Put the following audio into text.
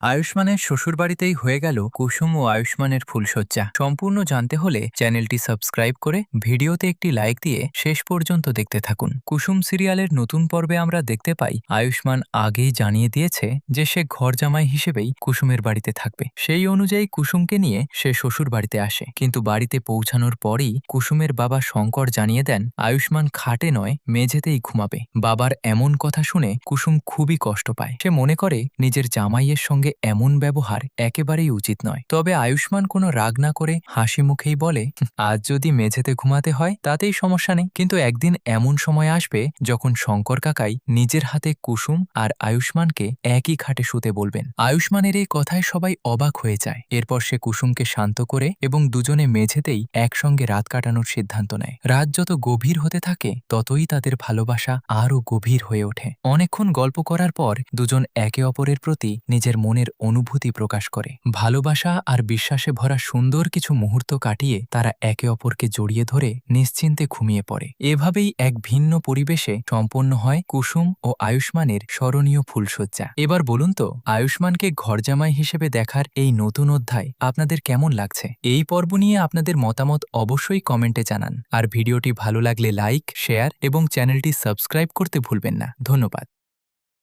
আয়ুষ্মানের শ্বশুরবাড়িতেই হয়ে গেল কুসুম ও আয়ুষ্মানের ফুলশয্যা। সম্পূর্ণ জানতে হলে চ্যানেলটি সাবস্ক্রাইব করে ভিডিওতে একটি লাইক দিয়ে শেষ পর্যন্ত দেখতে থাকুন। কুসুম সিরিয়ালের নতুন পর্বে আমরা দেখতে পাই আয়ুষ্মান আগেই জানিয়ে দিয়েছে যে সে ঘর জামাই হিসেবেই কুসুমের বাড়িতে থাকবে। সেই অনুযায়ী কুসুমকে নিয়ে সে শ্বশুর বাড়িতে আসে, কিন্তু বাড়িতে পৌঁছানোর পরই কুসুমের বাবা শঙ্কর জানিয়ে দেন আয়ুষ্মান খাটে নয় মেঝেতেই ঘুমাবে। বাবার এমন কথা শুনে কুসুম খুবই কষ্ট পায়। সে মনে করে নিজের জামাইয়ের সঙ্গে এমন ব্যবহার একেবারেই উচিত নয়। তবে আয়ুষ্মান কোনো রাগ না করে হাসি মুখেই বলে, আজ যদি মেঝেতে ঘুমাতে হয় তাতেই সমস্যা নেই, কিন্তু একদিন এমন সময় আসবে যখন শঙ্কর কাকাই নিজের হাতে কুসুম আর আয়ুষ্মানকে একই খাটে শুতে বলবেন। আয়ুষ্মানের এই কথায় সবাই অবাক হয়ে যায়। এরপর সে কুসুমকে শান্ত করে এবং দুজনে মেঝেতেই একসঙ্গে রাত কাটানোর সিদ্ধান্ত নেয়। রাত যত গভীর হতে থাকে ততই তাদের ভালোবাসা আরও গভীর হয়ে ওঠে। অনেকক্ষণ গল্প করার পর দুজন একে অপরের প্রতি নিজের মনের অনুভূতি প্রকাশ করে। ভালোবাসা আর বিশ্বাসে ভরা সুন্দর কিছু মুহূর্ত কাটিয়ে তারা একে অপরকে জড়িয়ে ধরে নিশ্চিন্তে ঘুমিয়ে পড়ে। এভাবেই এক ভিন্ন পরিবেশে সম্পন্ন হয় কুসুম ও আয়ুষ্মানের স্মরণীয় ফুলশয্যা। এবার বলুন তো, আয়ুষ্মানকে ঘরজামাই হিসেবে দেখার এই নতুন অধ্যায় আপনাদের কেমন লাগছে? এই পর্ব নিয়ে আপনাদের মতামত অবশ্যই কমেন্টে জানান। আর ভিডিওটি ভালো লাগলে লাইক, শেয়ার এবং চ্যানেলটি সাবস্ক্রাইব করতে ভুলবেন না। ধন্যবাদ।